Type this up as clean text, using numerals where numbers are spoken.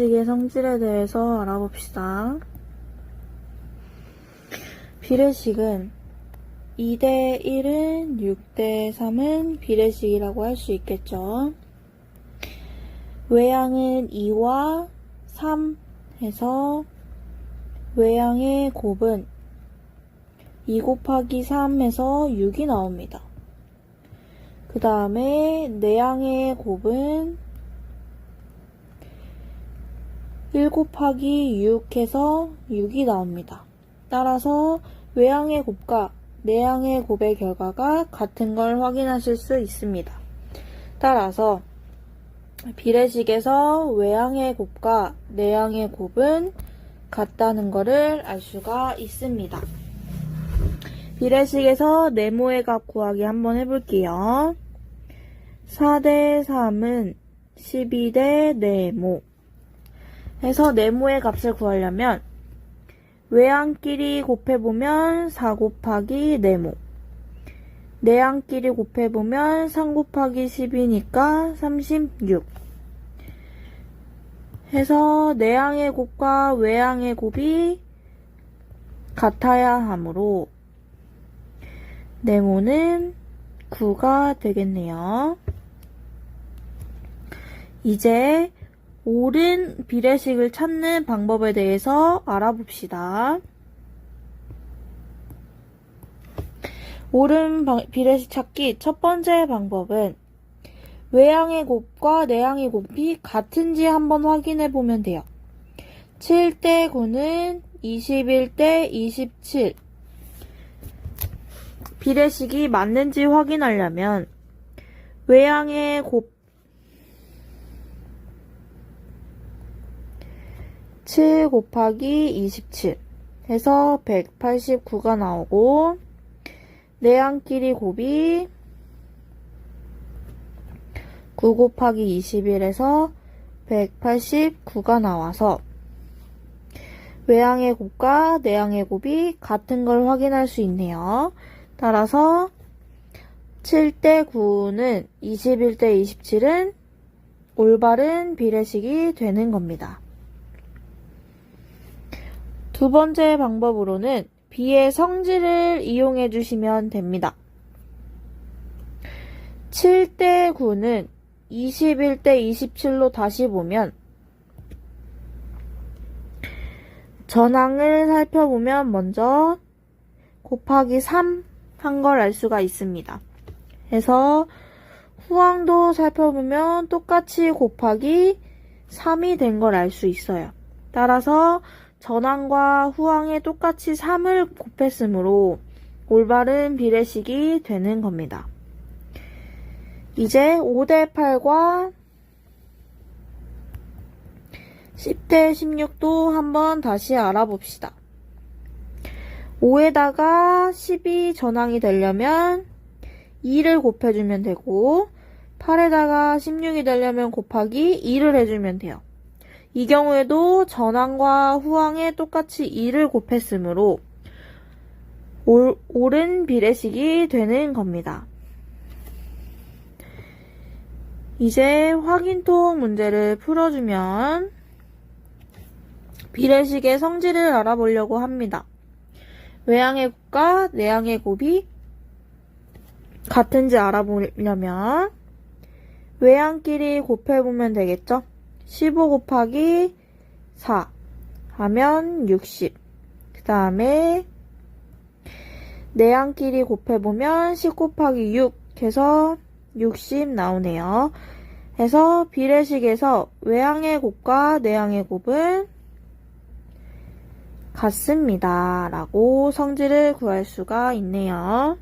비례식의 성질에 대해서 알아봅시다. 비례식은 2대 1은 6대 3은 비례식이라고 할 수 있겠죠. 외양은 2와 3 해서 외양의 곱은 2 곱하기 3 해서 6이 나옵니다. 그 다음에 내양의 곱은 1 곱하기 6 해서 6이 나옵니다. 따라서 외양의 곱과 내양의 곱의 결과가 같은 걸 확인하실 수 있습니다. 따라서 비례식에서 외양의 곱과 내양의 곱은 같다는 것을 알 수가 있습니다. 비례식에서 네모의 값 구하기 한번 해볼게요. 4대 3은 12대 네모 해서 네모의 값을 구하려면 외양끼리 곱해보면 4 곱하기 네모, 내양끼리 곱해보면 3 곱하기 10이니까 36 해서 내양의 곱과 외양의 곱이 같아야 하므로 네모는 9가 되겠네요. 이제 옳은 비례식을 찾는 방법에 대해서 알아봅시다. 옳은 비례식 찾기 첫 번째 방법은 외양의 곱과 내양의 곱이 같은지 한번 확인해 보면 돼요. 7대 9는 21대 27 비례식이 맞는지 확인하려면 외양의 곱 7 곱하기 27 해서 189가 나오고 내양끼리 곱이 9 곱하기 21에서 189가 나와서 외양의 곱과 내양의 곱이 같은 걸 확인할 수 있네요. 따라서 7대 9는 21대 27은 올바른 비례식이 되는 겁니다. 두 번째 방법으로는 비의 성질을 이용해 주시면 됩니다. 7대 9는 21대 27로 다시 보면 전항을 살펴보면 먼저 곱하기 3 한 걸 알 수가 있습니다. 그래서 후항도 살펴보면 똑같이 곱하기 3이 된 걸 알 수 있어요. 따라서 전항과 후항에 똑같이 3을 곱했으므로 올바른 비례식이 되는 겁니다. 이제 5대 8과 10대 16도 한번 다시 알아봅시다. 5에다가 10이 전항이 되려면 2를 곱해주면 되고 8에다가 16이 되려면 곱하기 2를 해주면 돼요. 이 경우에도 전항과 후항에 똑같이 2를 곱했으므로 옳은 비례식이 되는 겁니다. 이제 확인통 문제를 풀어주면 비례식의 성질을 알아보려고 합니다. 외양의 곱과 내양의 곱이 같은지 알아보려면 외양끼리 곱해보면 되겠죠? 15 곱하기 4 하면 60. 그 다음에 내양끼리 곱해보면 10 곱하기 6 해서 60 나오네요. 해서 비례식에서 외양의 곱과 내양의 곱은 같습니다. 라고 성질을 구할 수가 있네요.